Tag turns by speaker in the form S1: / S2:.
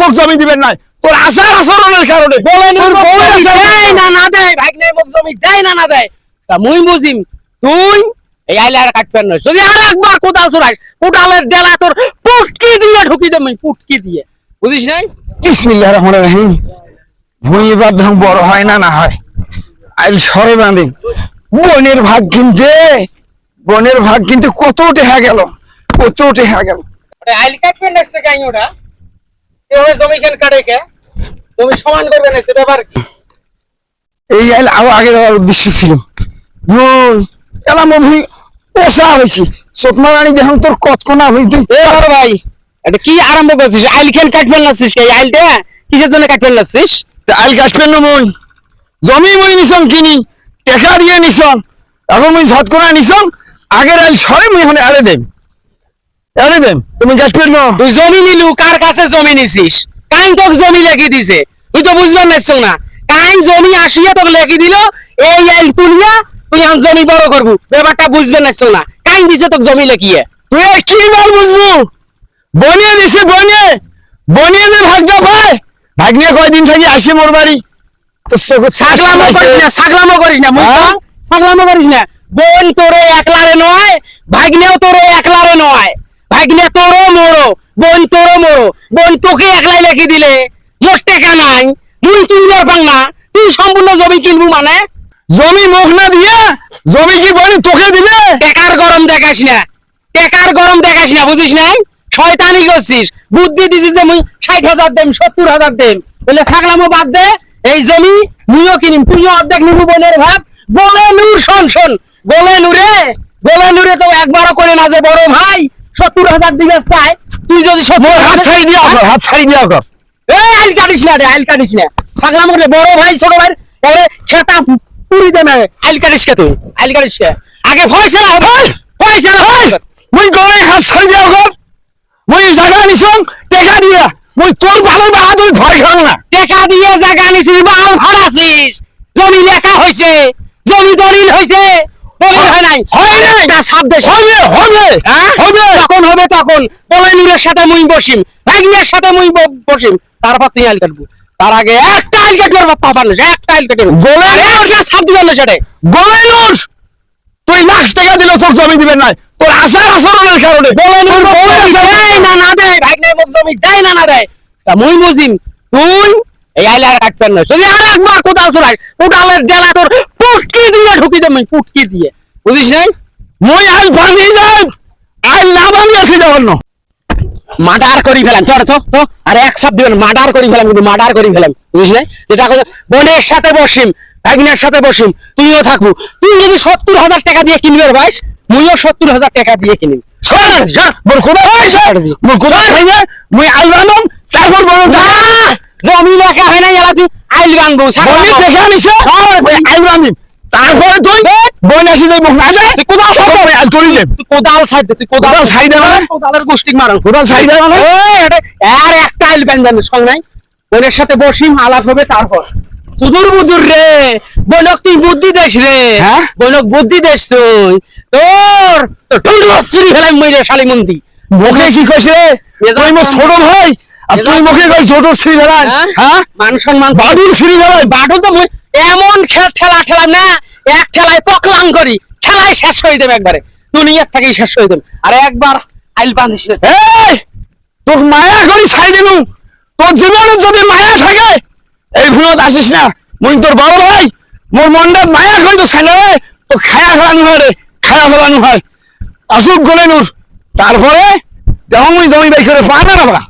S1: তোর জমি দিবেন না তোর আচার আচরণের কারণে
S2: বলেন দেয় না না দেয় ভাগ্নে মোক জমি দেয় না না দেয় তা মুই বুঝিম তুই এই আইলে আর কাটবেন না যদি আর একবার কোদাল চড়াই কোদালের ডেলা তোর পুটকি দিয়ে ঢুকি দে মুই পুটকি দিয়ে বুঝিস নাই
S1: বিসমিল্লাহির রহমানির রহিম ভুঁই এবার ধান বড় হয় না না হয় আইল সরে বাঁধে বনের ভাগ কিন্তু কত টেহা গেল
S2: আইল কাটবেন না সে কাই ওটা এভাবে জমি কেন কাটে কে তুমি সমান করবে না সে ব্যাপার কি
S1: এই আইল আরো আগে দেওয়ার উদ্দেশ্য ছিল ভুঁই এলাম ভুঁই ওসা হয়েছি চোটমা রানী দেখুন তোর কতক্ষণা হয়েছে
S2: এবার ভাই এটা কি আরম্ভ করছিস আইল কেন কাটবেন নাছিস এই আইলটা কিসের জন্য কাটবেন নাছিস
S1: আইল কাটবেন না মই জমি মই নিছন কিনি টেকা দিয়ে নিছন এখন মই ঝট করে নিছন আগের আইল সরে মই এখন এড়ে দেম তুমি কাটবেন না
S2: তুই জমি নিলু কার কাছে জমি নিছিস কাইন তোকে জমি লেখি দিছে তুই তো বুঝবার নাইছ না কাইন জমি আসিয়া তোকে লেখি দিল এই আইল তুলিয়া তুই এখন জমি বড় করবু ব্যাপারটা বুঝবে নাইছ না কাইন দিছে তোকে জমি লেখিয়ে
S1: তুই কি বার বুঝবো বনিয়ে দিছে বনিয়ে যে ভাগটা পায় ভাগ্নে কয়দিন থাকি আসে মোর বাড়ি
S2: ছাগলামো করিস না বোন তোরে একলারে নয় ভাগ্নেও তোরে একলারে নয় ভাগ্নে তোরও মোরো বোন তোরও মোরো বোন তোকে একলাই লেখি দিলে মোর টেকা নাই মুই কিনবার পাং না তুই সম্পূর্ণ জমি কিনবু মানে
S1: জমি মুখ না দিয়া জমি কি বনি তোকে দিবে
S2: টেকার গরম দেখাস না বুঝিস নাই শয়তানি করছিস বুদ্ধি দিছিস যে মুই ৬০,০০০ দেম ৭০,০০০ দেম বলে ছাগলামো বাদ দে এই জমি মুইও কিনিম তুইও অর্ধেক নিবু বোনের ভাগ বলে নূর শোন বলে নূরে তো একবারও করে না যে বড় ভাই ৭০,০০০ দিবে চাই তুই যদি
S1: হাত ছাড়ি দিয়া কর
S2: এই আইল কাটিস না ছাগলামো করে বড় ভাই ছোট ভাই পরে খেতা পুরি দে না আইল কাটিস কে আগে ফয়সালা হবে
S1: মুই গলায় হাত ছাড়ি দিয়া কর মুই জায়গা নিছং টেকা দিয়া মুই তোর ভালো বাহাদুর ভয় খাও না
S2: টেকা দিয়ে জায়গা নিছিস বাল ভাড়াছিস জমি লেখা হইছে জমি দলিল হইছে তখন পলাইনুরের সাথে মুই বসিম ভাগ্নের সাথে মুই বসিম তারপর তুই আইল কাটবো তার আগে একটা আইল কাটবার পাবার না একটা আইল কাটবে ছাপ দিবেন না সেটা
S1: গোলাইনুর তুই লাখ টাকা দিলে তোর জমি দিবেন না তোর আচার আচরণের কারণে
S2: না দেয় ভাগ্নে মোক জমি দেয় না দেয় তা মুই বুঝিম তুই এই আইলে আর কাটবেন না যদি আর একবার কোদাল চড়াই কোদালের ডেলা তোর পুটকি দিয়ে ঢুকি দে মুই পুটকি দিয়ে বুঝিস নাই
S1: মুই আইল ভাঙিয়ে যাই আইল না ভাঙিয়েছি যখন
S2: মার্ডার করি ফেলাম তো আর এক সাপ দিবেন মার্ডার করি ফেলাম বুঝিস নাই যেটা বোনের সাথে বসিম ভাগ্নের সাথে বসিম তুইও থাকবো তুই যদি ৭০,০০০ টাকা দিয়ে কিনবে ভাই মুইও ৭০,০০০ টাকা দিয়ে কিনিম
S1: মুই আইল বানম তারপর বড়
S2: জমি লেখা হয় না এলা তুই আইল বানবো
S1: দেখা নিছে আইল বানিম তারপরে তুই বোন আসি যাই মুখ না তুই কোদাল আইল চলি দে
S2: তুই কোদাল ছাই দে কোদালের গোষ্ঠী মারন
S1: কোদাল ছাই দে মানে
S2: আর একটা আইল বানবেন সঙ্গ নাই বোনের সাথে বসিম আলাপ হবে তারপর সুদূর বুদুর রে বোনক তুই বুদ্ধি দেশ রে বোনক বুদ্ধি দেশ তুই তোর চুরি ফেলাম মইরে শালিমন্দি
S1: মুখে কি কইছে তুই মো ছোট ভাই আর তুই মুখে কই ছোট শ্রী ফেলান
S2: মান সম্মান
S1: বাডুর শ্রী ফেলান
S2: বাডুর তো এমন ঠেলা না এক ঠেলায় পকলাং করি ঠেলায় শেষ হয়ে দেবে একবারে দুনিয়ার থেকেই শেষ হয়ে দেবে আর একবার আইল বাঁধিস না
S1: তোর মায়া করি ছাই দিনু তোর জীবনে যদি মায়া থাকে এই ভুলত আসিস না মুই তোর বড় ভাই মোর মনটা মায়া করি তো ছাই তো খায়া ফেলানো হয় আসুক গোলাইনুর তারপরে দেখো মুই জমি বাই করে পানা না